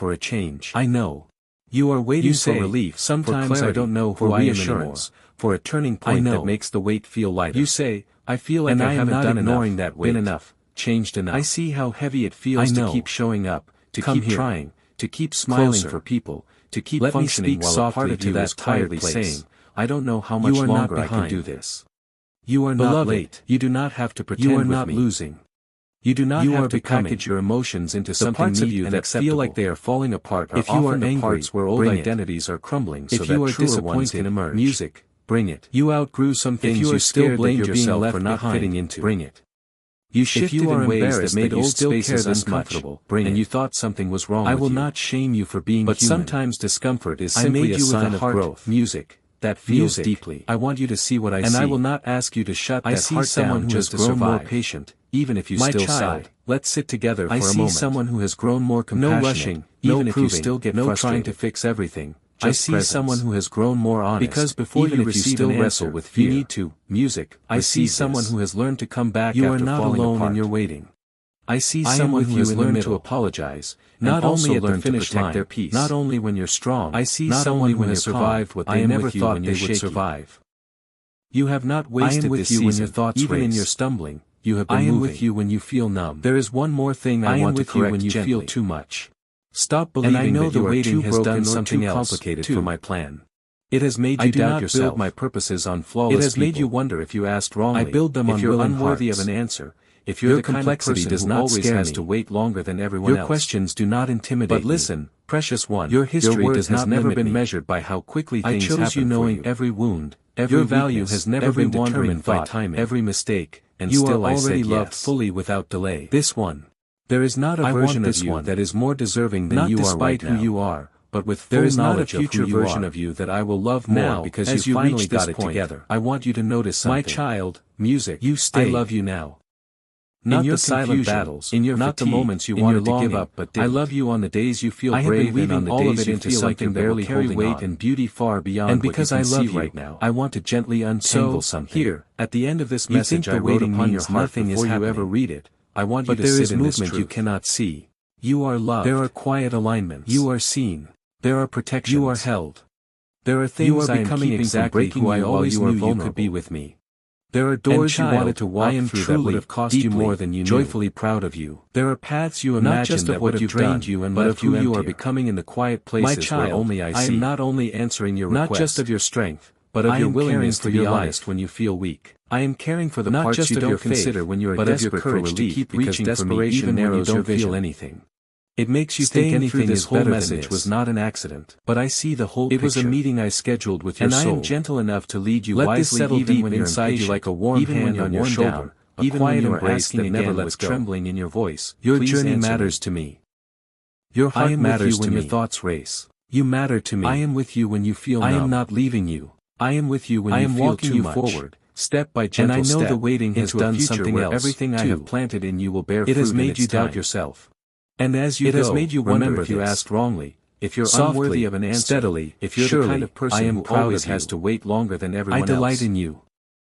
for a change. I know. You are waiting You for say, relief, sometimes for clarity, I don't know for who I am reassurance, for a turning I point know. that makes the weight feel lighter. You say, I feel like and I am haven't not done ignoring enough, that weight, been enough, changed enough. I see how heavy it feels I to know. keep showing up, to Come keep here. trying, to keep smiling Closer. for people, to keep Let me functioning speak while a softly part of to you that is quietly tired place. saying, I don't know how You much are not longer I can behind. do this. You are not Beloved, late. You do not have to pretend You are with not me. losing. You do not You have are to becoming. package your emotions into The something parts of neat you and that acceptable. feel like they are falling apart are If you are often the angry, parts where old bring it. identities are crumbling so If that you are truer ones disappointed, can emerge. music, bring it. You outgrew some things If you are still scared that blamed you're being yourself left for not behind, fitting into. bring it. You If shifted you are in ways that embarrassed made that you old still spaces care this much, uncomfortable, bring and it. you thought something was wrong I with will you. not shame you for being But human. sometimes discomfort is I simply made a you with sign a of heart, growth. music, That feels music. deeply. I want you to see what I see. And I will not ask you to shut I that see heart someone down who has just to grown more survive. patient, Even if you My still child, sigh. Let's sit together for I a see moment. someone who has grown more compassionate, No rushing, no even if you proving, still get no frustrated. trying to fix everything. I Just see presence. someone who has grown more honest. Because before even you if receive still an wrestle answer, with fear. you need to, music, I see receive someone this. who has learned to come back You after are not falling alone apart. in your waiting. I see I am someone with who you has in the learned to middle. apologize, Not and only also at the learned to finish protect line, their peace. not only when you're strong, I see not someone only who when has you're calm. survived what I they am never with you thought when they you're would shaky. survive. You have not wasted I am with this you when season. your thoughts Even in race. your stumbling, you have been I am moving. with you when you feel numb. There is one more thing I am want to with you correct when you gently. feel too much. Stop And I believing know that the you are waiting too has broken done or something too else, complicated too. for my plan. It has made I you do doubt not yourself. build my purposes on flawless It has made people. you wonder if you asked wrongly. I build them if on you're willing unworthy hearts. of an answer. If Your you're the kind of complexity person does who not always scare has me. to wait longer than everyone Your else. questions do not intimidate But me. listen, precious one, Your history worth does has not never limit been me. measured by how quickly I things chose happen you knowing for you. every wound, every Your value weakness, has never every been wandering determined by thought, timing. every mistake, and You still are I already said loved yes. fully without delay. This one. There is not a I version want of this you one. that is more deserving than Not you are despite right who now. you are, but with There full is not a knowledge of future who you version are. of you that I will love more Now, because as you you finally reach this got it point, together. I want you to notice something. My child, music, You stay. I love you now. Not In your the silent confusion, battles, in your not the fatigue, moments you in wanted your to give longing, up but I didn't. love you on the days you feel I have brave been weaving and on the all of days it you into feel like something you're that will barely carry holding weight on. and beauty far beyond And what you because can I love see you, right now. I want to gently untangle something. Here, at the end of this you message think I the wrote waiting upon means your heart nothing before is you ever happening. read it. I want you But to there sit is in this movement you truth. cannot see. You are loved. There are quiet alignments. You are seen. There are protections. You are held. There are things You are I am becoming keeping exactly from breaking who I you while always you are knew you could vulnerable. be with me. There are doors child, you wanted to walk I am through that truly, would have cost you deeply, more than you knew. joyfully proud of you. There are paths you Not imagined just of that what would have you've drained done, you and but left of who you are emptier. becoming in the quiet places child, where only I see. am not only answering your Not request, just of your strength, but of I your am willingness caring to for be your honest life. when you feel weak. I am caring for the Not parts just you of don't your faith, consider when you are but of your desperate for courage to relief, keep because reaching for me desperation even when you narrows your don't feel vision. anything. It makes you Staying think through anything this is whole better than message this. was not an accident. But I see the whole It picture. was a meeting I scheduled with your and soul. I am gentle enough to lead you Let wisely this settle even deep when you're inside you impatient, like a warm even hand when you're on your worn shoulder, down, a even quiet when you are embrace asking that never again lets with go. trembling in your voice. Your Please journey answer matters me. to me. Your heart I am with matters you when to your me. thoughts race. You matter to me. I am with you when you feel I numb. am not leaving you. I am with you when I you am feel walking too you much. forward, step by And gentle I know step, the waiting has into a done future something where else. everything I have planted in you will bear fruit. It has in made its you doubt time. yourself. And as you It go, has made you wonder remember if you this. asked wrongly, if you're Softly, unworthy of an answer, steadily, if you're surely, the kind of person I am who proud always of you. has to wait longer than everyone I delight else. in you.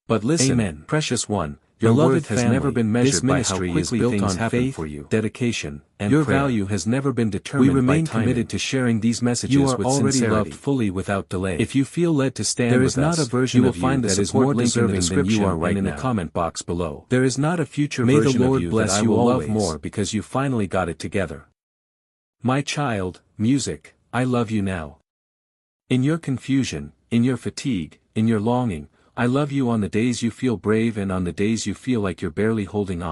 But listen, Amen. precious one, Your your beloved worth has family, never been this measured by how ministry is quickly built things on happen faith, for you. dedication, and Your prayer. value has never been determined We remain by timing. committed to sharing these messages You are with already sincerity. loved fully without delay. If you feel led to stand There with is not us, a version you will of you find the that is support more link in the deserving than you description are right and in now. the comment box below. There is not a future May the version Lord of you bless that I you will always. love more because you finally got it together. My child, music, I love you now. In your confusion, in your fatigue, in your longing, I love you on the days you feel brave and on the days you feel like you're barely holding on.